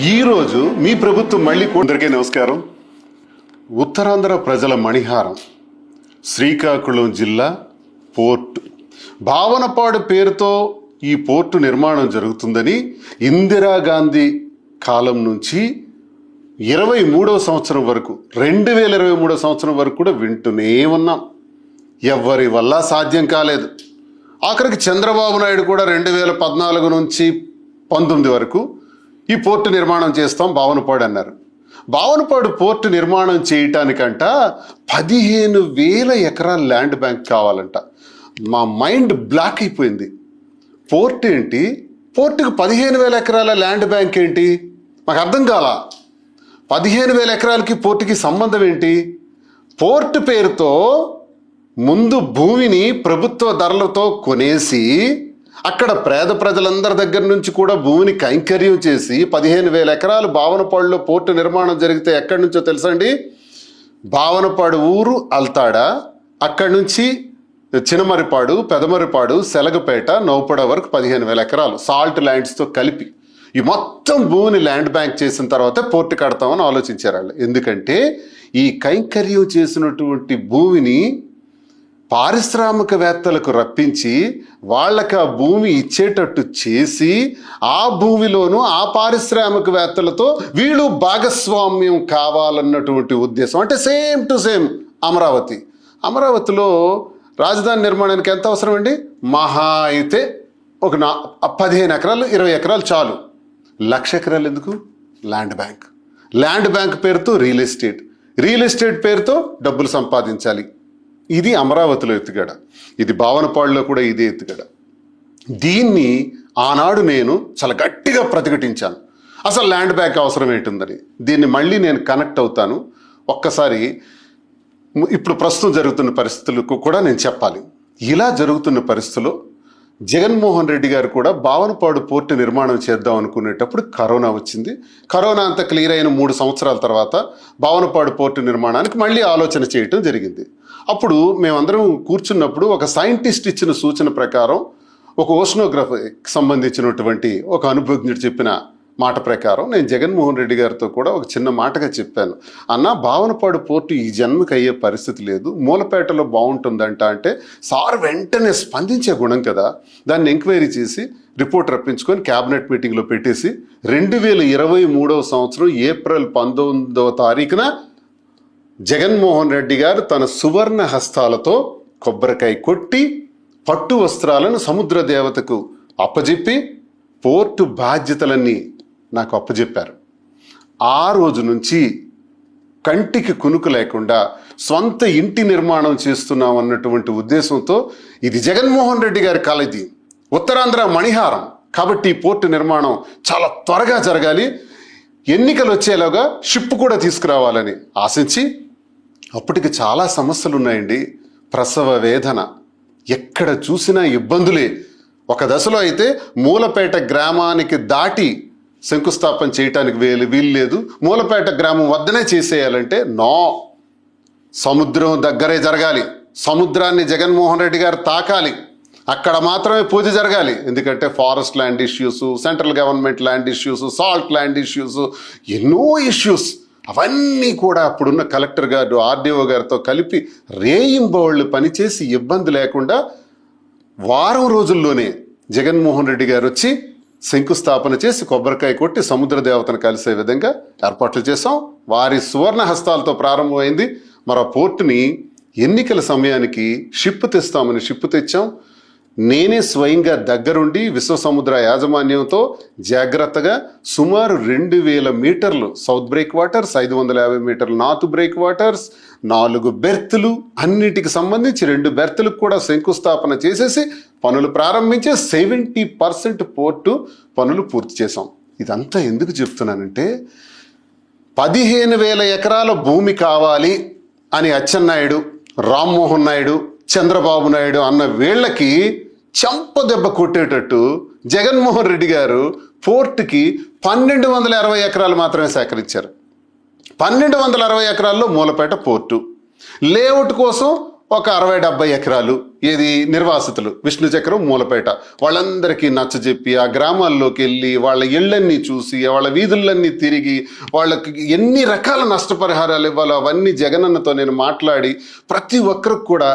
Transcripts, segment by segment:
ఈరోజు మీ ప్రభుత్వం మళ్ళీ అందరికీ నమస్కారం. ఉత్తరాంధ్ర ప్రజల మణిహారం శ్రీకాకుళం జిల్లా పోర్టు భావనపాడు పేరుతో ఈ పోర్టు నిర్మాణం జరుగుతుందని ఇందిరాగాంధీ కాలం నుంచి 23వ సంవత్సరం వరకు 2023 సంవత్సరం వరకు కూడా వింటూనే ఉన్నాం. ఎవరి వల్ల సాధ్యం కాలేదు. ఆఖరికి చంద్రబాబు నాయుడు కూడా 2014 నుంచి 19 వరకు ఈ పోర్టు నిర్మాణం చేస్తాం భావనపాడు అన్నారు. భావనపాడు పోర్టు నిర్మాణం చేయటానికంట 15,000 ఎకరాల ల్యాండ్ బ్యాంక్ కావాలంట. మా మైండ్ బ్లాక్ అయిపోయింది. పోర్ట్ ఏంటి, పోర్టుకు 15,000 ఎకరాల ల్యాండ్ బ్యాంక్ ఏంటి, మాకు అర్థం కాల. 15,000 ఎకరాలకి పోర్టుకి సంబంధం ఏంటి? పోర్టు పేరుతో ముందు భూమిని ప్రభుత్వ ధరలతో కొనేసి అక్కడ పేద ప్రజలందరి దగ్గర నుంచి కూడా భూమిని కైంకర్యం చేసి 15,000 ఎకరాలు భావనపాడులో పోర్టు నిర్మాణం జరిగితే ఎక్కడి నుంచో తెలుసండి, భావనపాడు ఊరు అల్తాడ, అక్కడి నుంచి చినమరిపాడు, పెదమరిపాడు, సెలగపేట, నౌపడ వరకు 15,000 ఎకరాలు సాల్ట్ ల్యాండ్స్తో కలిపి ఈ మొత్తం భూమిని ల్యాండ్ బ్యాంక్ చేసిన తర్వాత పోర్టు కడతామని ఆలోచించారు వాళ్ళు. ఎందుకంటే ఈ కైంకర్యం చేసినటువంటి భూమిని పారిశ్రామికవేత్తలకు రప్పించి వాళ్ళకి ఆ భూమి ఇచ్చేటట్టు చేసి ఆ భూమిలోనూ ఆ పారిశ్రామికవేత్తలతో వీళ్ళు భాగస్వామ్యం కావాలన్నటువంటి ఉద్దేశం. అంటే సేమ్ టు సేమ్ అమరావతిలో రాజధాని నిర్మాణానికి ఎంత అవసరం అండి? మహా అయితే ఒక 15 ఎకరాలు 20 ఎకరాలు చాలు. 1,00,000 ఎకరాలు ఎందుకు? ల్యాండ్ బ్యాంక్ పేరుతో రియల్ ఎస్టేట్ పేరుతో డబ్బులు సంపాదించాలి. ఇది అమరావతిలో ఎత్తుగడ, ఇది భావనపాడులో కూడా ఇదే ఎత్తుగడ. దీన్ని ఆనాడు నేను చాలా గట్టిగా ప్రతిఘటించాను. అసలు ల్యాండ్ బ్యాంక్ అవసరం ఏంటుందని. దీన్ని మళ్ళీ నేను కనెక్ట్ అవుతాను. ఒక్కసారి ఇప్పుడు ప్రస్తుతం జరుగుతున్న పరిస్థితులకు కూడా నేను చెప్పాలి. ఇలా జరుగుతున్న పరిస్థితుల్లో జగన్మోహన్ రెడ్డి గారు కూడా భావనపాడు పోర్టు నిర్మాణం చేద్దాం అనుకునేటప్పుడు కరోనా వచ్చింది. కరోనా అంతా క్లియర్ అయిన 3 సంవత్సరాల తర్వాత భావనపాడు పోర్టు నిర్మాణానికి మళ్ళీ ఆలోచన చేయటం జరిగింది. అప్పుడు మేమందరం కూర్చున్నప్పుడు ఒక సైంటిస్ట్ ఇచ్చిన సూచన ప్రకారం, ఒక ఓషనోగ్రఫీకి సంబంధించినటువంటి ఒక అనుభవజ్ఞుడు చెప్పిన మాట ప్రకారం నేను జగన్మోహన్ రెడ్డి గారితో కూడా ఒక చిన్న మాటగా చెప్పాను. అన్న, భావనపాడు పోర్టు ఈ జన్మకి అయ్యే పరిస్థితి లేదు, మూలపేటలో బాగుంటుందంట. అంటే సార్ వెంటనే స్పందించే గుణం కదా, దాన్ని ఎంక్వైరీ చేసి రిపోర్ట్ రప్పించుకొని క్యాబినెట్ మీటింగ్లో పెట్టేసి 2023 సంవత్సరం ఏప్రిల్ 19వ తారీఖున జగన్మోహన్ రెడ్డి గారు తన సువర్ణ హస్తాలతో కొబ్బరికాయ కొట్టి పట్టు వస్త్రాలను సముద్ర దేవతకు అప్పజెప్పి పోర్టు బాధ్యతలన్నీ నాకు అప్పజెప్పారు. ఆ రోజు నుంచి కంటికి కునుకు లేకుండా స్వంత ఇంటి నిర్మాణం చేస్తున్నాం అన్నటువంటి ఉద్దేశంతో ఇది జగన్మోహన్ రెడ్డి గారి కల, ఇది ఉత్తరాంధ్ర మణిహారం. కాబట్టి ఈ పోర్టు నిర్మాణం చాలా త్వరగా జరగాలి, ఎన్నికలు వచ్చేలాగా షిప్ కూడా తీసుకురావాలని ఆశించి, అప్పటికి చాలా సమస్యలు ఉన్నాయండి. ప్రసవ వేదన, ఎక్కడ చూసినా ఇబ్బందులే. ఒక దశలో అయితే మూలపేట గ్రామానికి దాటి శంకుస్థాపన చేయటానికి వీలు లేదు, మూలపేట గ్రామం వద్దనే చేసేయాలంటే నో, సముద్రం దగ్గరే జరగాలి, సముద్రాన్ని జగన్మోహన్ రెడ్డి గారు తాకాలి, అక్కడ మాత్రమే పూజ జరగాలి. ఎందుకంటే forest land issues, central government land issues, salt land issues, ఎన్నో ఇష్యూస్. అవన్నీ కూడా అప్పుడున్న కలెక్టర్ గారు, ఆర్డీఓ గారితో కలిపి రేయింబవళ్ళు పనిచేసి ఇబ్బంది లేకుండా వారం రోజుల్లోనే జగన్మోహన్ రెడ్డి గారు వచ్చి శంకుస్థాపన చేసి కొబ్బరికాయ కొట్టి సముద్ర దేవతను కలిసే విధంగా ఏర్పాట్లు చేసాం. వారి సువర్ణ హస్తాలతో ప్రారంభమైంది. మరి ఆ పోర్టుని ఎన్నికల సమయానికి షిప్ తెచ్చాం. నేనే స్వయంగా దగ్గరుండి విశ్వసముద్ర యాజమాన్యంతో జాగ్రత్తగా సుమారు 2,000 మీటర్లు సౌత్ బ్రేక్ వాటర్స్, 550 మీటర్లు నార్త్ బ్రేక్ వాటర్స్, 4 బెర్తులు, అన్నిటికి సంబంధించి 2 బెర్తులకు కూడా శంకుస్థాపన చేసేసి పనులు ప్రారంభించే 70% పోర్టు పనులు పూర్తి చేశాం. ఇదంతా ఎందుకు చెప్తున్నానంటే 15,000 ఎకరాల భూమి కావాలి అని అచ్చెన్నాయుడు, రామ్మోహన్ నాయుడు, చంద్రబాబు నాయుడు అన్న వీళ్ళకి చెంప దెబ్బ కొట్టేటట్టు జగన్మోహన్ రెడ్డి గారు పోర్టుకి 1,260 ఎకరాలు మాత్రమే సేకరించారు. 1,260 ఎకరాల్లో మూలపేట పోర్టు లేఅవుట్ కోసం ఒక 60-70 ఎకరాలు ఏది నిర్వాసితులు విష్ణు చక్రం మూలపేట వాళ్ళందరికీ నచ్చజెప్పి ఆ గ్రామాల్లోకి వెళ్ళి వాళ్ళ ఇళ్ళన్నీ చూసి వాళ్ళ వీధులన్నీ తిరిగి వాళ్ళకి ఎన్ని రకాల నష్టపరిహారాలు ఇవ్వాలో అవన్నీ జగనన్నతో నేను మాట్లాడి ప్రతి ఒక్కరికి కూడా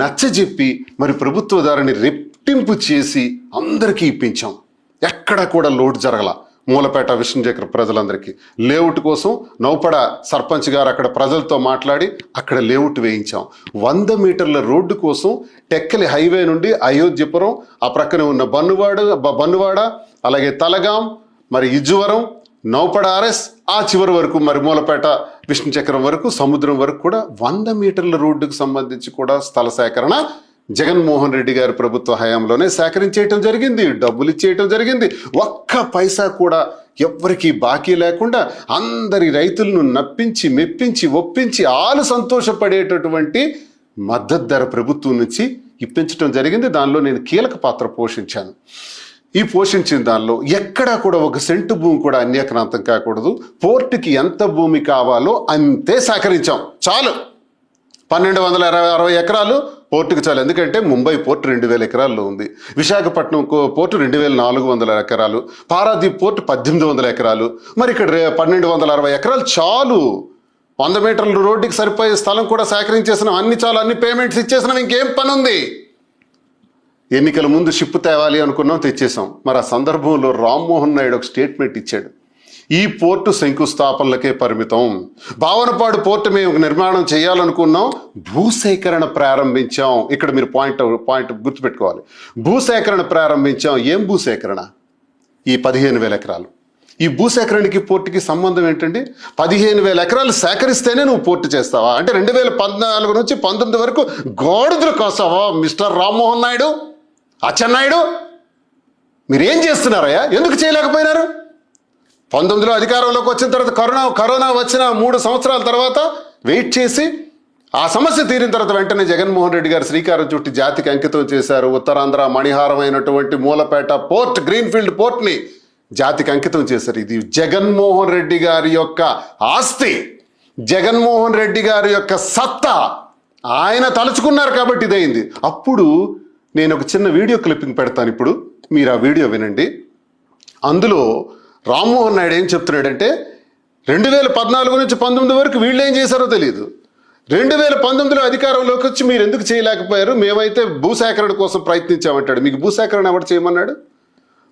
నచ్చజెప్పి మరి ప్రభుత్వ ధరని రెట్టింపు చేసి అందరికీ ఇప్పించాం. ఎక్కడ కూడా లోటు జరగల. మూలపేట విష్ణుచక్ర ప్రజలందరికీ లేఅవుట్ కోసం నౌపడ సర్పంచ్ గారు అక్కడ ప్రజలతో మాట్లాడి అక్కడ లేఅవుట్ వేయించాం. 100 మీటర్ల రోడ్డు కోసం టెక్కలి హైవే నుండి అయోధ్యపురం ఆ ప్రక్కన ఉన్న బన్నువాడ అలాగే తలగాం మరి ఇజ్జువరం నౌపడ ఆర్ఎస్ ఆ చివరి వరకు మరి మూలపేట విష్ణుచక్రం వరకు సముద్రం వరకు కూడా 100 మీటర్ల రోడ్డుకు సంబంధించి కూడా స్థల సేకరణ జగన్మోహన్ రెడ్డి గారి ప్రభుత్వ హయాంలోనే సేకరించేయటం జరిగింది. డబ్బులు ఇచ్చేయటం జరిగింది. ఒక్క పైసా కూడా ఎవ్వరికీ బాకీ లేకుండా అందరి రైతులను నప్పించి మెప్పించి ఒప్పించి ఆలు సంతోషపడేటటువంటి మద్దతు ధర ప్రభుత్వం నుంచి ఇప్పించడం జరిగింది. దానిలో నేను కీలక పాత్ర పోషించాను. ఈ పోషించిన దానిలో ఎక్కడా కూడా ఒక సెంటు భూమి కూడా అన్యాక్రాంతం కాకూడదు. పోర్టుకి ఎంత భూమి కావాలో అంతే సేకరించాం. చాలు 1260 ఎకరాలు పోర్టుకు చాలు. ఎందుకంటే ముంబై పోర్టు 2000 ఎకరాల్లో ఉంది. విశాఖపట్నం పోర్టు 2400 ఎకరాలు, పారాదీప్ పోర్టు 1800 ఎకరాలు. మరి ఇక్కడ 1260 ఎకరాలు చాలు. 100 మీటర్ల రోడ్డుకి సరిపోయే స్థలం కూడా సేకరించేసినాం. అన్ని చాలు, అన్ని పేమెంట్స్ ఇచ్చేసినాం. ఇంకేం పని ఉంది? ఎన్నికల ముందు షిప్ తేవాలి అనుకున్నాం, తెచ్చేసాం. మరి ఆ సందర్భంలో రామ్మోహన్ నాయుడు ఒక స్టేట్మెంట్ ఇచ్చాడు. ఈ పోర్టు శంకుస్థాపనలకే పరిమితం. భావనపాడు పోర్టు మేము నిర్మాణం చేయాలనుకున్నాం, భూసేకరణ ప్రారంభించాం. ఇక్కడ మీరు పాయింట్ గుర్తుపెట్టుకోవాలి. భూసేకరణ ప్రారంభించాం. ఏం భూసేకరణ? ఈ 15,000 ఎకరాలు. ఈ భూసేకరణకి పోర్టుకి సంబంధం ఏంటండి? 15,000 ఎకరాలు సేకరిస్తేనే నువ్వు పోర్టు చేస్తావా? అంటే 2014 నుంచి 19 వరకు గాడిదలు కాసావా మిస్టర్ రామ్మోహన్ నాయుడు, అచ్చెన్నాయుడు? మీరేం చేస్తున్నారయ్యా? ఎందుకు చేయలేకపోయినారు? 19లో అధికారంలోకి వచ్చిన తర్వాత కరోనా వచ్చిన 3 సంవత్సరాల తర్వాత వెయిట్ చేసి ఆ సమస్య తీరిన తర్వాత వెంటనే జగన్మోహన్ రెడ్డి గారు శ్రీకారం చుట్టి జాతికి అంకితం చేశారు. ఉత్తరాంధ్ర మణిహారమైనటువంటి మూలపేట పోర్ట్, గ్రీన్ఫీల్డ్ పోర్ట్ని జాతికి అంకితం చేశారు. ఇది జగన్మోహన్ రెడ్డి గారి యొక్క ఆస్తి, జగన్మోహన్ రెడ్డి గారి యొక్క సత్తా. ఆయన తలుచుకున్నారు కాబట్టి ఇదైంది. అప్పుడు నేను ఒక చిన్న వీడియో క్లిప్పింగ్ పెడతాను. ఇప్పుడు మీరు ఆ వీడియో వినండి. అందులో రామ్మోహన్ నాయుడు ఏం చెప్తున్నాడంటే 2014 నుంచి 19 వరకు వీళ్ళు ఏం చేశారో తెలియదు. 2019లో అధికారంలోకి వచ్చి మీరు ఎందుకు చేయలేకపోయారు? మేమైతే భూసేకరణ కోసం ప్రయత్నించామంటాడు. మీకు భూసేకరణ ఎవరు చేయమన్నాడు?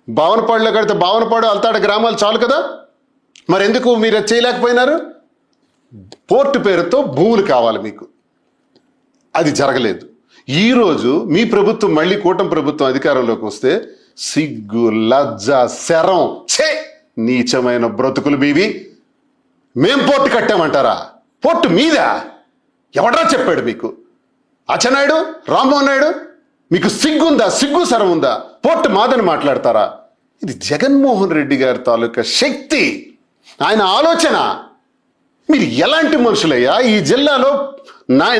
భావనపాడులో కడితే భావనపాడు అల్తాడ గ్రామాలు చాలు కదా, మరి ఎందుకు మీరు అది చేయలేకపోయినారు? పోర్టు పేరుతో భూములు కావాలి మీకు, అది జరగలేదు. ఈరోజు మీ ప్రభుత్వం మళ్ళీ కూటమి ప్రభుత్వం అధికారంలోకి వస్తే సిగ్గు, లజ్జ, శరం, ఛే, నీచమైన బ్రతుకులు మీవి. మేం పోర్టు కట్టామంటారా? పోర్టు మీదా? ఎవడరా చెప్పాడు మీకు? అచ్చెన్నాయుడు, రామ్మోహన్ నాయుడు, మీకు సిగ్గుందా? సిగ్గు శరం ఉందా? పోర్టు మాదని మాట్లాడతారా? ఇది జగన్మోహన్ రెడ్డి గారి తాలూకా శక్తి, ఆయన ఆలోచన. మీరు ఎలాంటి మనుషులయ్యా? ఈ జిల్లాలో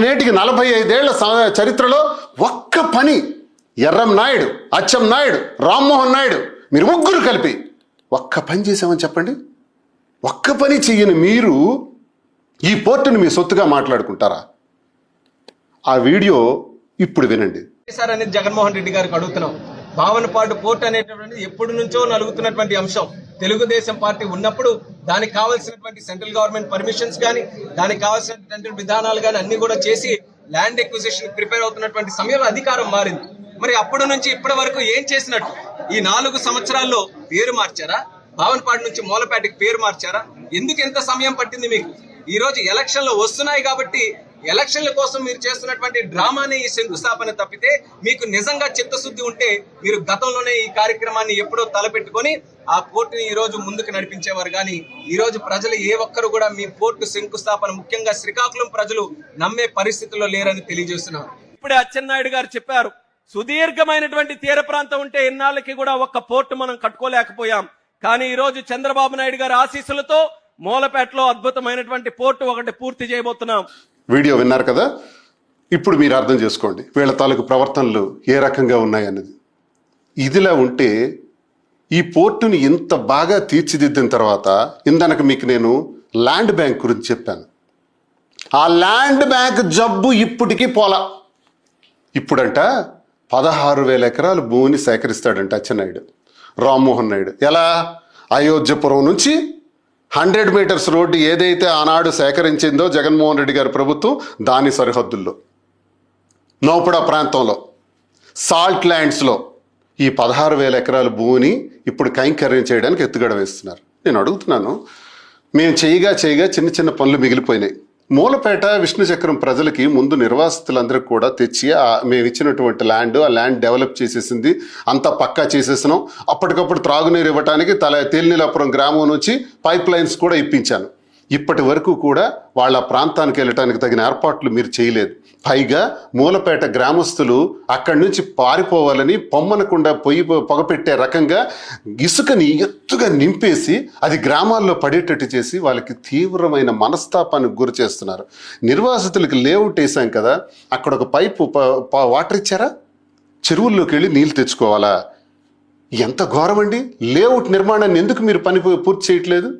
నేటికి 45 ఏళ్ల చరిత్రలో ఒక్క పని ఎర్రం నాయుడు, అచ్చెం నాయుడు, రామ్మోహన్ నాయుడు మీరు ముగ్గురు కలిపి ఒక్క పని చేసామని చెప్పండి. ఒక్క పని చెయ్యని మీరు ఈ పోర్టుని మీ సొత్తుగా మాట్లాడుకుంటారా? ఆ వీడియో ఇప్పుడు వినండి. సార్ అనేది జగన్మోహన్ రెడ్డి గారికి అడుగుతున్నాం. భావనపాడు పోర్టు అనేటటువంటి ఎప్పటి నుంచో నలుగుతున్నటువంటి అంశం. తెలుగుదేశం పార్టీ ఉన్నప్పుడు దానికి కావాల్సినటువంటి సెంట్రల్ గవర్నమెంట్ పర్మిషన్స్ కానీ, దానికి కావాల్సినటువంటి విధానాలు కానీ అన్ని కూడా చేసి ల్యాండ్ ఎక్విజిషన్ ప్రిపేర్ అవుతున్నటువంటి సమయంలో అధికారం మారింది. మరి అప్పటి నుంచి ఇప్పటి వరకు ఏం చేసినట్టు? ఈ 4 సంవత్సరాల్లో పేరు మార్చారా? భావనపాడు నుంచి మూలపేటకి పేరు మార్చారా? ఎందుకు ఎంత సమయం పట్టింది మీకు? ఈ రోజు ఎలక్షన్లు వస్తున్నాయి కాబట్టి ఎలక్షన్ల కోసం మీరు చేస్తున్నటువంటి డ్రామాని ఈ శంకుస్థాపన తప్పితే మీకు నిజంగా చిత్తశుద్ధి ఉంటే మీరు గతంలోనే ఈ కార్యక్రమాన్ని ఎప్పుడో తలపెట్టుకొని ఆ పోర్టుని ఈ రోజు ముందుకు నడిపించేవారు. కానీ ఈ రోజు ప్రజలు ఏ ఒక్కరు కూడా మీ పోర్టు శంకుస్థాపన, ముఖ్యంగా శ్రీకాకుళం ప్రజలు నమ్మే పరిస్థితుల్లో లేరని తెలియజేస్తున్నారు. ఇప్పుడే అచ్చెన్నాయుడు గారు చెప్పారు, సుదీర్ఘమైనటువంటి తీర ప్రాంతం ఉంటే ఎన్నాళ్ళకి కూడా ఒక్క పోర్టు మనం కట్టుకోలేకపోయాం. కానీ ఈ రోజు చంద్రబాబు నాయుడు గారి ఆశీస్సులతో మూలపేటలో అద్భుతమైనటువంటి పోర్టు ఒకటి పూర్తి చేయబోతున్నాం. వీడియో విన్నారు కదా, ఇప్పుడు మీరు అర్థం చేసుకోండి వీళ్ళ తాలూకు ప్రవర్తనలు ఏ రకంగా ఉన్నాయన్నది. ఇదిలా ఉంటే ఈ పోర్టుని ఇంత బాగా తీర్చిదిద్దిన తర్వాత ఇందాక మీకు నేను ల్యాండ్ బ్యాంక్ గురించి చెప్పాను. ఆ ల్యాండ్ బ్యాంక్ జబ్బు ఇప్పటికీ పోలా. ఇప్పుడంట 16,000 ఎకరాలు భూమిని సేకరిస్తాడంట అచ్చెన్నాయుడు, రామ్మోహన్ నాయుడు. ఎలా? అయోధ్యపురం నుంచి 100 మీటర్స్ రోడ్డు ఏదైతే ఆనాడు సేకరించిందో జగన్మోహన్ రెడ్డి గారి ప్రభుత్వం, దాని సరిహద్దుల్లో నౌపడా ప్రాంతంలో సాల్ట్ ల్యాండ్స్లో ఈ 16,000 ఎకరాల భూమిని ఇప్పుడు కైంకర్యం చేయడానికి ఎత్తుగడ వేస్తున్నారు. నేను అడుగుతున్నాను, మేము చేయగా చిన్న చిన్న పనులు మిగిలిపోయినాయి. మూలపేట విష్ణు చక్రం ప్రజలకి ముందు నిర్వాసితులందరికీ కూడా తెచ్చి మేము ఇచ్చినటువంటి ల్యాండ్, ఆ ల్యాండ్ డెవలప్ చేసేసింది, అంతా పక్కా చేసేసినాం. అప్పటికప్పుడు త్రాగునీరు ఇవ్వడానికి తేలినీలాపురం గ్రామం నుంచి పైప్ లైన్స్ కూడా ఇప్పించాను. ఇప్పటి వరకు కూడా వాళ్ళ ప్రాంతానికి వెళ్ళటానికి తగిన ఏర్పాట్లు మీరు చేయలేదు. పైగా మూలపేట గ్రామస్తులు అక్కడి నుంచి పారిపోవాలని పొమ్మనకుండా పొగపెట్టే రకంగా ఇసుకని ఎత్తుగా నింపేసి అది గ్రామాల్లో పడేటట్టు చేసి వాళ్ళకి తీవ్రమైన మనస్తాపానికి గురి చేస్తున్నారు. నిర్వాసితులకి లేఅవుట్ వేసాం కదా, అక్కడ ఒక పైపు వాటర్ ఇచ్చారా? చెరువుల్లోకి వెళ్ళి నీళ్ళు తెచ్చుకోవాలా? ఎంత ఘోరమండి! లేఅవుట్ నిర్మాణాన్ని ఎందుకు మీరు పూర్తి చేయట్లేదు?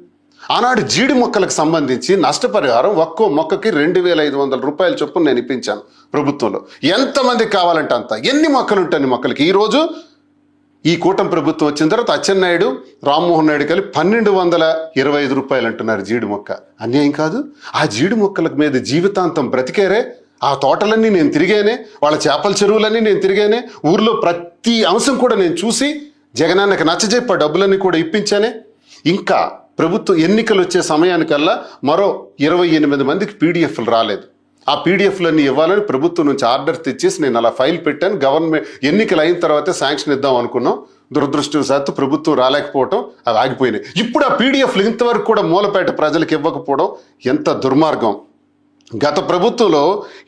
ఆనాడు జీడి మొక్కలకు సంబంధించి నష్టపరిహారం ఒక్కో మొక్కకి 2,500 రూపాయల చొప్పున నేను ఇప్పించాను ప్రభుత్వంలో. ఎంతమందికి కావాలంటే అంత, ఎన్ని మొక్కలు ఉంటాయి అన్ని మొక్కలకి. ఈరోజు ఈ కూటమి ప్రభుత్వం వచ్చిన తర్వాత అచ్చెన్నాయుడు, రామ్మోహన్ నాయుడు కలిపి 1,225 రూపాయలు అంటున్నారు జీడి మొక్క. అన్యాయం కాదు? ఆ జీడి మొక్కల మీద జీవితాంతం బ్రతికేరే. ఆ తోటలన్నీ నేను తిరిగానే, వాళ్ళ చేపల చెరువులన్నీ నేను తిరిగానే, ఊర్లో ప్రతి అంశం కూడా నేను చూసి జగనన్నకి నచ్చజెప్ప డబ్బులన్నీ కూడా ఇప్పించానే. ఇంకా ప్రభుత్వం ఎన్నికలు వచ్చే సమయానికల్లా మరో 28 మందికి పీడిఎఫ్లు రాలేదు. ఆ పీడిఎఫ్లన్నీ ఇవ్వాలని ప్రభుత్వం నుంచి ఆర్డర్ తెచ్చేసి నేను అలా ఫైల్ పెట్టాను. గవర్నమెంట్ ఎన్నికలు అయిన తర్వాతే శాంక్షన్ ఇద్దాం అనుకున్నాం. దురదృష్టవశాత్తు ప్రభుత్వం రాలేకపోవటం, అవి ఆగిపోయినాయి. ఇప్పుడు ఆ పీడిఎఫ్లు ఇంతవరకు కూడా మూలపేట ప్రజలకు ఇవ్వకపోవడం ఎంత దుర్మార్గం. గత ప్రభుత్వంలో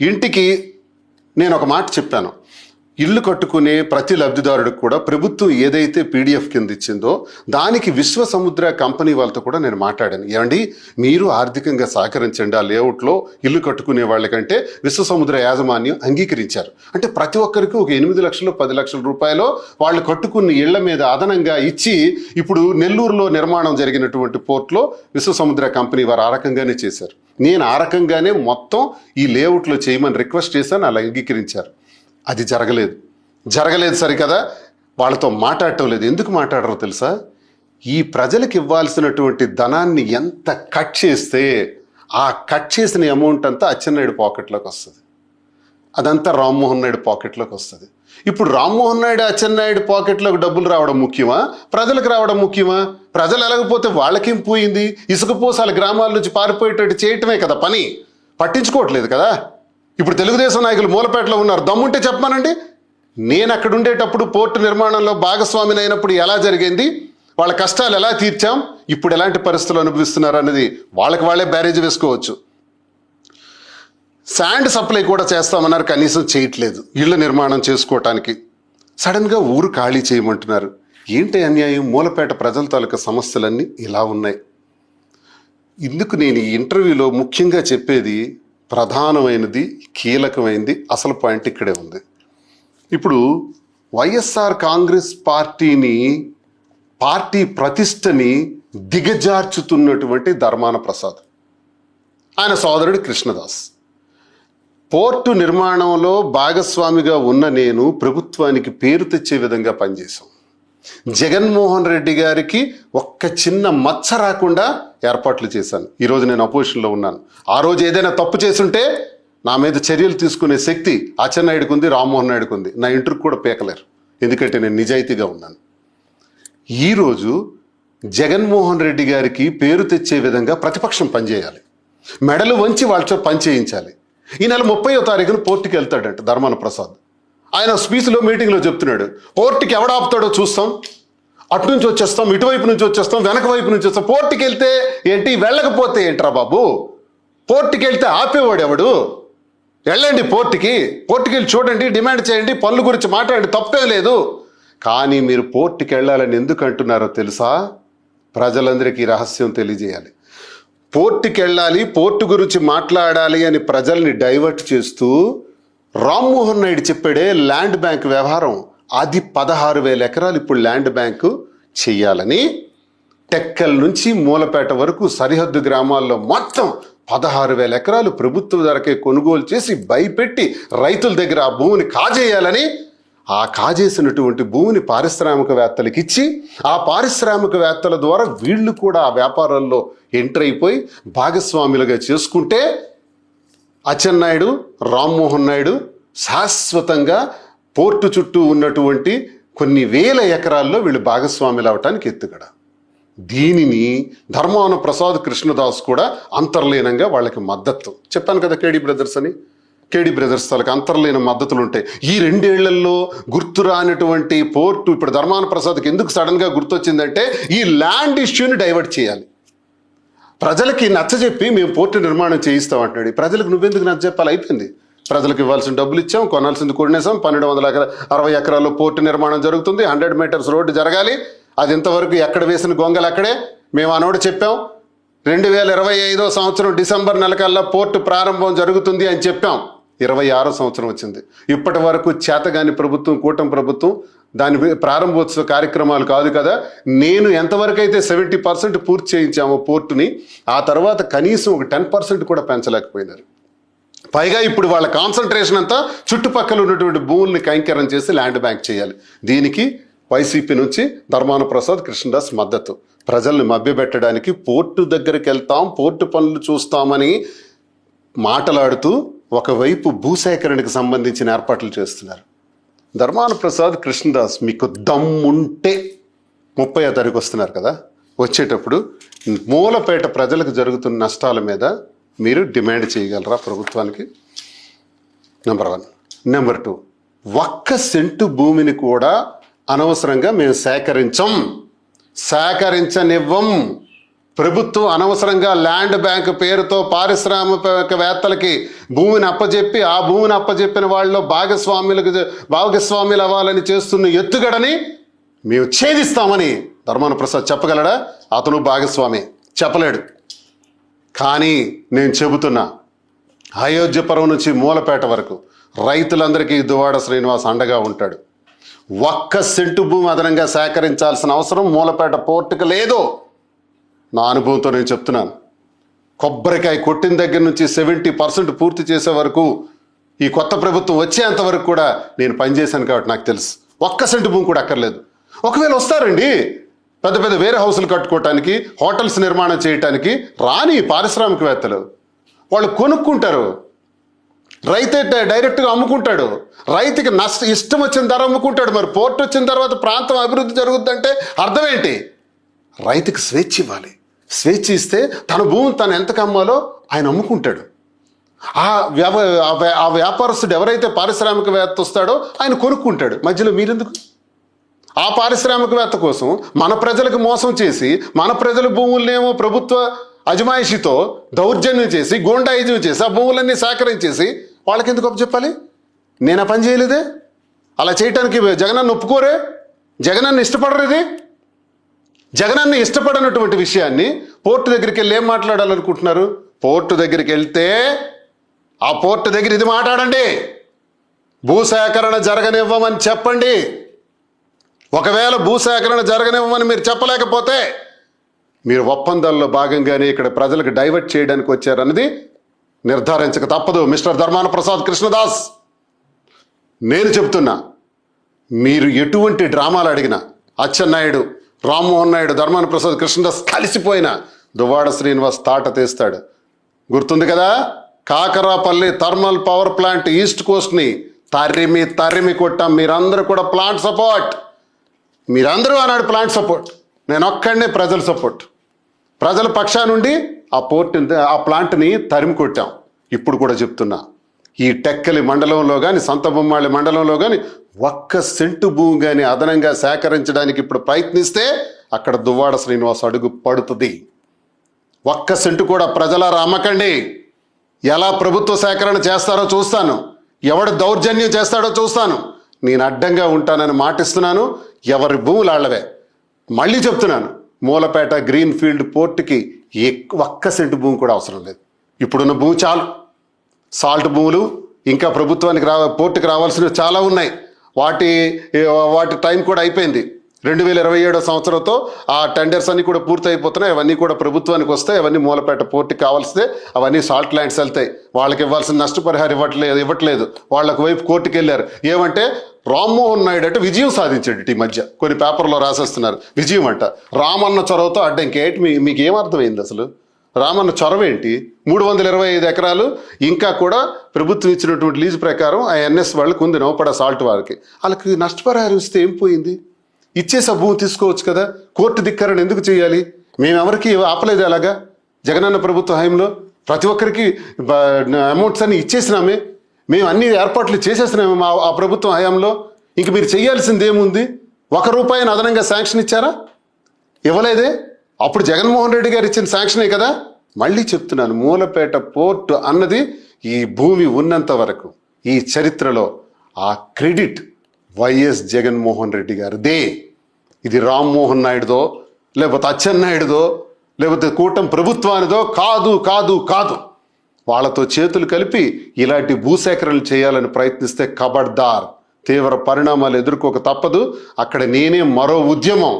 ఇంటికి నేను ఒక మాట చెప్పాను, ఇల్లు కట్టుకునే ప్రతి లబ్ధిదారుడికి కూడా ప్రభుత్వం ఏదైతే పీడిఎఫ్ కింద ఇచ్చిందో దానికి విశ్వ సముద్ర కంపెనీ వాళ్ళతో కూడా నేను మాట్లాడాను. ఏమండి, మీరు ఆర్థికంగా సహకరించండి, ఆ లేఅవుట్లో ఇల్లు కట్టుకునే వాళ్ళకంటే విశ్వ సముద్ర యాజమాన్యం అంగీకరించారు. అంటే ప్రతి ఒక్కరికి ఒక 8 లక్షలు 10 లక్షల రూపాయలు వాళ్ళు కట్టుకున్న ఇళ్ల మీద అదనంగా ఇచ్చి, ఇప్పుడు నెల్లూరులో నిర్మాణం జరిగినటువంటి పోర్ట్లో విశ్వ సముద్ర కంపెనీ వారు ఆ రకంగానే చేశారు. నేను ఆ రకంగానే మొత్తం ఈ లేఅవుట్లో చేయమని రిక్వెస్ట్ చేశాను, అలా అంగీకరించారు. అది జరగలేదు సరికదా, వాళ్ళతో మాట్లాడటం లేదు. ఎందుకు మాట్లాడరో తెలుసా? ఈ ప్రజలకు ఇవ్వాల్సినటువంటి ధనాన్ని ఎంత కట్ చేస్తే ఆ కట్ చేసిన అమౌంట్ అంతా అచ్చెన్నాయుడు పాకెట్లోకి వస్తుంది, అదంతా రామ్మోహన్ నాయుడు పాకెట్లోకి వస్తుంది. ఇప్పుడు రామ్మోహన్ నాయుడు అచ్చెన్నాయుడు పాకెట్లోకి డబ్బులు రావడం ముఖ్యమా, ప్రజలకు రావడం ముఖ్యమా? ప్రజలు ఎలాగపోతే వాళ్ళకేం పోయింది? ఇసుక పోసాల గ్రామాల నుంచి పారిపోయేటట్టు చేయటమే కదా పని, పట్టించుకోవట్లేదు కదా. ఇప్పుడు తెలుగుదేశం నాయకులు మూలపేటలో ఉన్నారు, దమ్ముంటే చెప్పమానండి. నేను అక్కడ ఉండేటప్పుడు పోర్టు నిర్మాణంలో భాగస్వామిని అయినప్పుడు ఎలా జరిగింది, వాళ్ళ కష్టాలు ఎలా తీర్చాం, ఇప్పుడు ఎలాంటి పరిస్థితులు అనుభవిస్తున్నారు అనేది వాళ్ళకి వాళ్ళే బ్యారేజ్ వేసుకోవచ్చు. శాండ్ సప్లై కూడా చేస్తామన్నారు, కనీసం చేయట్లేదు. ఇళ్ల నిర్మాణం చేసుకోవటానికి సడన్గా ఊరు ఖాళీ చేయమంటున్నారు. ఏంటి అన్యాయం? మూలపేట ప్రజల తాలూకా సమస్యలన్నీ ఇలా ఉన్నాయి. ఇందుకు నేను ఈ ఇంటర్వ్యూలో ముఖ్యంగా చెప్పేది ప్రధానమైనది, కీలకమైనది, అసలు పాయింట్ ఇక్కడే ఉంది. ఇప్పుడు వైఎస్ఆర్ కాంగ్రెస్ పార్టీ ప్రతిష్టని దిగజార్చుతున్నటువంటి ధర్మాన ప్రసాద్, ఆయన సోదరుడు కృష్ణదాస్, పోర్టు నిర్మాణంలో భాగస్వామిగా ఉన్న నేను ప్రభుత్వానికి పేరు తెచ్చే విధంగా పనిచేశాం. జగన్మోహన్ రెడ్డి గారికి ఒక్క చిన్న మచ్చ రాకుండా ఏర్పాట్లు చేశాను. ఈరోజు నేను అపోజిషన్లో ఉన్నాను. ఆ రోజు ఏదైనా తప్పు చేసుంటే నా మీద చర్యలు తీసుకునే శక్తి అచ్చెన్నాయుడికి ఉంది, రామ్మోహన్ నాయుడుకు ఉంది. నా ఇంటర్కి కూడా పీకలేరు, ఎందుకంటే నేను నిజాయితీగా ఉన్నాను. ఈరోజు జగన్మోహన్ రెడ్డి గారికి పేరు తెచ్చే విధంగా ప్రతిపక్షం పనిచేయాలి, మెడలు వంచి వాళ్ళతో పని చేయించాలి. ఈ నెల 30వ తారీఖున పోర్టుకి వెళ్తాడంట ధర్మాన ప్రసాద్. ఆయన స్పీచ్లో మీటింగ్లో చెప్తున్నాడు, పోర్టుకి ఎవడాపుతాడో చూస్తాం, అటు నుంచి వచ్చేస్తాం, ఇటువైపు నుంచి వచ్చేస్తాం, వెనక వైపు నుంచి వస్తాం. పోర్టుకి వెళ్తే ఏంటి, వెళ్ళకపోతే ఏంట్రా బాబు? పోర్టుకి వెళ్తే ఆపేవాడు ఎవడు? వెళ్ళండి పోర్టుకి వెళ్ళి చూడండి, డిమాండ్ చేయండి, పనుల గురించి మాట్లాడండి, తప్పే లేదు. కానీ మీరు పోర్టుకి వెళ్ళాలని ఎందుకు అంటున్నారో తెలుసా? ప్రజలందరికీ రహస్యం తెలియజేయాలి. పోర్టుకి వెళ్ళాలి, పోర్టు గురించి మాట్లాడాలి అని ప్రజల్ని డైవర్ట్ చేస్తూ రామ్మోహన్ నాయుడు చెప్పాడే ల్యాండ్ బ్యాంక్ వ్యవహారం, అది 16,000 ఎకరాలు ఇప్పుడు ల్యాండ్ బ్యాంకు చెయ్యాలని టెక్కల్ నుంచి మూలపేట వరకు సరిహద్దు గ్రామాల్లో మొత్తం 16,000 ఎకరాలు ప్రభుత్వ ధరకే కొనుగోలు చేసి భయపెట్టి రైతుల దగ్గర ఆ భూమిని కాజేయాలని, ఆ కాజేసినటువంటి భూమిని పారిశ్రామికవేత్తలకు ఇచ్చి, ఆ పారిశ్రామికవేత్తల ద్వారా వీళ్ళు కూడా ఆ వ్యాపారాల్లో ఎంటర్ అయిపోయి భాగస్వాములుగా చేసుకుంటే అచ్చెన్నాయుడు, రామ్మోహన్ నాయుడు శాశ్వతంగా పోర్టు చుట్టూ ఉన్నటువంటి కొన్ని వేల ఎకరాల్లో వీళ్ళు భాగస్వాములు అవటానికి ఎత్తుగడ. దీనిని ధర్మాన ప్రసాద్ కృష్ణదాస్ కూడా అంతర్లీనంగా వాళ్ళకి మద్దతు. చెప్పాను కదా కేడీ బ్రదర్స్ అని. కేడీ బ్రదర్స్ వాళ్ళకి అంతర్లీన మద్దతులు ఉంటాయి. ఈ 2 ఏళ్లలో గుర్తురానటువంటి పోర్టు ఇప్పుడు ధర్మాన ప్రసాద్కి ఎందుకు సడన్గా గుర్తొచ్చిందంటే ఈ ల్యాండ్ ఇష్యూని డైవర్ట్ చేయాలి. ప్రజలకి నచ్చజెప్పి మేము పోర్టు నిర్మాణం చేయిస్తాం అంటున్నాడు. ప్రజలకు నువ్వెందుకు నచ్చజెప్పాలి? అయిపోయింది. ప్రజలకు ఇవ్వాల్సిన డబ్బులు ఇచ్చాం, కొనాల్సింది కొనేసాం. 1260 ఎకరాల్లో పోర్టు నిర్మాణం జరుగుతుంది. 100 మీటర్స్ రోడ్డు జరగాలి. అది ఇంతవరకు ఎక్కడ వేసిన గొంగలు అక్కడే. మేము ఆనోడు చెప్పాం 2025 సంవత్సరం డిసెంబర్ నెలకల్లా పోర్టు ప్రారంభం జరుగుతుంది అని చెప్పాం. 26 సంవత్సరం వచ్చింది. ఇప్పటి వరకు చేతగాని ప్రభుత్వం, కూటమి ప్రభుత్వం దాని ప్రారంభోత్సవ కార్యక్రమాలు కాదు కదా. నేను ఎంతవరకు అయితే 70% పూర్తి చేయించామో పోర్టుని, ఆ తర్వాత కనీసం ఒక 10% కూడా పెంచలేకపోయినారు. పైగా ఇప్పుడు వాళ్ళ కాన్సన్ట్రేషన్ అంతా చుట్టుపక్కల ఉన్నటువంటి భూముల్ని కైంకర్యం చేసి ల్యాండ్ బ్యాంక్ చేయాలి. దీనికి వైసీపీ నుంచి ధర్మాన ప్రసాద్ కృష్ణదాస్ మద్దతు. ప్రజల్ని మభ్యపెట్టడానికి పోర్టు దగ్గరికి వెళ్తాం, పోర్టు పనులు చూస్తామని మాటలాడుతూ ఒకవైపు భూసేకరణకు సంబంధించిన ఏర్పాట్లు చేస్తున్నారు. ధర్మాన ప్రసాద్ కృష్ణదాస్ మీకు దమ్ముంటే 30వ తారీఖు వస్తున్నారు కదా, వచ్చేటప్పుడు మూలపేట ప్రజలకు జరుగుతున్న నష్టాల మీద మీరు డిమాండ్ చేయగలరా ప్రభుత్వానికి? నెంబర్ 1. నెంబర్ 2, 1 సెంటు భూమిని కూడా అనవసరంగా మేము సేకరించనివ్వం. ప్రభుత్వం అనవసరంగా ల్యాండ్ బ్యాంక్ పేరుతో పారిశ్రామికవేత్తలకి భూమిని అప్పజెప్పి, ఆ భూమిని అప్పజెప్పిన వాళ్ళలో భాగస్వాములు అవ్వాలని చేస్తున్న ఎత్తుగడని మేము ఛేదిస్తామని ధర్మాన ప్రసాద్ చెప్పగలడా? అతను భాగస్వామి చెప్పలేడు. కానీ నేను చెబుతున్నా, అయోధ్యపురం నుంచి మూలపేట వరకు రైతులందరికీ దువ్వాడ శ్రీనివాస్ అండగా ఉంటాడు. 1 సెంటు భూమి అదనంగా సేకరించాల్సిన అవసరం మూలపేట పోర్టుకు లేదు. నా అనుభవంతో నేను చెప్తున్నాను. కొబ్బరికాయ కొట్టిన దగ్గర నుంచి 70% పూర్తి చేసే వరకు, ఈ కొత్త ప్రభుత్వం వచ్చేంత వరకు కూడా నేను పనిచేశాను కాబట్టి నాకు తెలుసు. 1 సెంటు భూమి కూడా అక్కర్లేదు. ఒకవేళ వస్తారండి పెద్ద పెద్ద వేరే హౌసులు కట్టుకోవటానికి, హోటల్స్ నిర్మాణం చేయటానికి రాని పారిశ్రామికవేత్తలు, వాళ్ళు కొనుక్కుంటారు. రైతే డైరెక్ట్గా అమ్ముకుంటాడు. రైతుకి ఇష్టం వచ్చిన ధర అమ్ముకుంటాడు. మరి పోర్టు వచ్చిన తర్వాత ప్రాంతం అభివృద్ధి జరుగుతుందంటే అర్థం ఏంటి? రైతుకి స్వేచ్ఛ ఇవ్వాలి. స్వేచ్ఛ ఇస్తే తన భూమిని తను ఎంతకు అమ్మాలో ఆయన అమ్ముకుంటాడు. ఆ వ్యాపారస్తుడు ఎవరైతే పారిశ్రామికవేత్త వస్తాడో ఆయన కొనుక్కుంటాడు. మధ్యలో మీరెందుకు? ఆ పారిశ్రామికవేత్త కోసం మన ప్రజలకు మోసం చేసి, మన ప్రజల భూములనేమో ప్రభుత్వ అజమాయిషితో దౌర్జన్యం చేసి, గూండాయిజం చేసి, ఆ భూములన్నీ సేకరించేసి వాళ్ళకి ఎందుకు అప్పచెప్పాలి? నేను ఆ పని చేయలేదే. అలా చేయటానికి జగనన్న ఒప్పుకోరే. జగనన్న ఇష్టపడరు. ఇది జగనన్న ఇష్టపడనటువంటి విషయాన్ని పోర్టు దగ్గరికి వెళ్ళి ఏం మాట్లాడాలనుకుంటున్నారు? పోర్టు దగ్గరికి వెళ్తే ఆ పోర్టు దగ్గర ఇది మాట్లాడండి, భూసేకరణ జరగనివ్వమని చెప్పండి. ఒకవేళ భూసేకరణ జరగనివ్వమని మీరు చెప్పలేకపోతే మీరు ఒప్పందాల్లో భాగంగానే ఇక్కడ ప్రజలకు డైవర్ట్ చేయడానికి వచ్చారన్నది నిర్ధారించక తప్పదు. మిస్టర్ ధర్మాన ప్రసాద్ కృష్ణదాస్, నేను చెప్తున్నా, మీరు ఎటువంటి డ్రామాలు అడిగినా అచ్చెన్నాయుడు, రామ్మోహన్ నాయుడు, ధర్మాన ప్రసాద్ కృష్ణదాస్ కలిసిపోయిన దువ్వాడ శ్రీనివాస్ తాట తీస్తాడు. గుర్తుంది కదా, Kakarapalli thermal power plant East కోస్ట్ని తరిమి కొట్టాం. మీరందరూ కూడా ప్లాంట్ సపోర్ట్, మీరందరూ అన్నాడు ప్లాంట్ సపోర్ట్. నేను ఒక్కడనే ప్రజల సపోర్ట్. ప్రజల పక్షా నుండి ఆ ప్లాంట్ని తరిమి కొట్టాం. ఇప్పుడు కూడా చెప్తున్నా, ఈ టెక్కలి మండలంలో కానీ, సంతబొమ్మాళి మండలంలో కానీ 1 సెంటు భూమి కానీ అదనంగా సేకరించడానికి ఇప్పుడు ప్రయత్నిస్తే అక్కడ దువ్వాడ శ్రీనివాస్ అడుగు పడుతుంది. 1 సెంటు కూడా ప్రజలారా అమ్మకండి. ఎలా ప్రభుత్వ సేకరణ చేస్తారో చూస్తాను, ఎవడు దౌర్జన్యం చేస్తాడో చూస్తాను. నేను అడ్డంగా ఉంటానని మాటిస్తున్నాను. ఎవరి భూములు ఆళ్ళవే. మళ్ళీ చెప్తున్నాను, మూలపేట గ్రీన్ ఫీల్డ్ పోర్టుకి 1 సెంటు భూమి కూడా అవసరం లేదు. ఇప్పుడున్న భూమి చాలు. సాల్ట్ భూములు ఇంకా ప్రభుత్వానికి పోర్టుకి రావాల్సినవి చాలా ఉన్నాయి. వాటి టైం కూడా అయిపోయింది. 2027 సంవత్సరంతో ఆ టెండర్స్ అన్ని కూడా పూర్తి అయిపోతున్నాయి. అవన్నీ కూడా ప్రభుత్వానికి వస్తాయి. అవన్నీ మూలపేట పోర్టుకి కావాల్సితే అవన్నీ సాల్ట్ ల్యాండ్స్ వెళ్తాయి. వాళ్ళకి ఇవ్వాల్సిన నష్టపరిహారం ఇవ్వట్లేదు. వాళ్ళకు వైపు కోర్టుకు వెళ్ళారు. ఏమంటే రామ్మోహన్ నాయుడు అంటే విజయం సాధించాడు. ఈ మధ్య కొన్ని పేపర్లో రాసేస్తున్నారు విజయం అంట. రామన్న చొరవతో అడ్డంకేంటి? మీకు ఏమర్థమైంది అసలు? రామన్న చొరవ ఏంటి? 325 ఎకరాలు ఇంకా కూడా ప్రభుత్వం ఇచ్చినటువంటి లీజు ప్రకారం ఆ ఎన్ఎస్ వాళ్ళకి ఉంది, నౌపడ సాల్ట్ వాళ్ళకి. వాళ్ళకి నష్టపరిహారం ఇస్తే ఏం పోయింది? ఇచ్చేసి ఆ భూమి తీసుకోవచ్చు కదా. కోర్టు ధిక్కరణ ఎందుకు చేయాలి? మేమెవరికి ఆపలేదు. అలాగా జగనన్న ప్రభుత్వ హయాంలో ప్రతి ఒక్కరికి అమౌంట్స్ అన్ని ఇచ్చేసినామే, మేము అన్ని ఏర్పాట్లు చేసేసినామే ఆ ప్రభుత్వం హయాంలో. ఇంక మీరు చేయాల్సింది ఏముంది? ₹1 అదనంగా శాంక్షన్ ఇచ్చారా? ఇవ్వలేదే. అప్పుడు జగన్మోహన్ రెడ్డి గారు ఇచ్చిన శాంక్షనే కదా. మళ్ళీ చెప్తున్నాను, మూలపేట పోర్టు అన్నది ఈ భూమి ఉన్నంత వరకు ఈ చరిత్రలో ఆ క్రెడిట్ వైఎస్ జగన్మోహన్ రెడ్డి గారిదే. ఇది రామ్మోహన్ నాయుడుదో లేకపోతే అచ్చెన్నాయుడుదో లేకపోతే కూటమి ప్రభుత్వానిదో కాదు కాదు కాదు. వాళ్ళతో చేతులు కలిపి ఇలాంటి భూసేకరణలు చేయాలని ప్రయత్నిస్తే ఖబర్దార్, తీవ్ర పరిణామాలు ఎదుర్కోక తప్పదు. అక్కడ నేనే మరో ఉద్యమం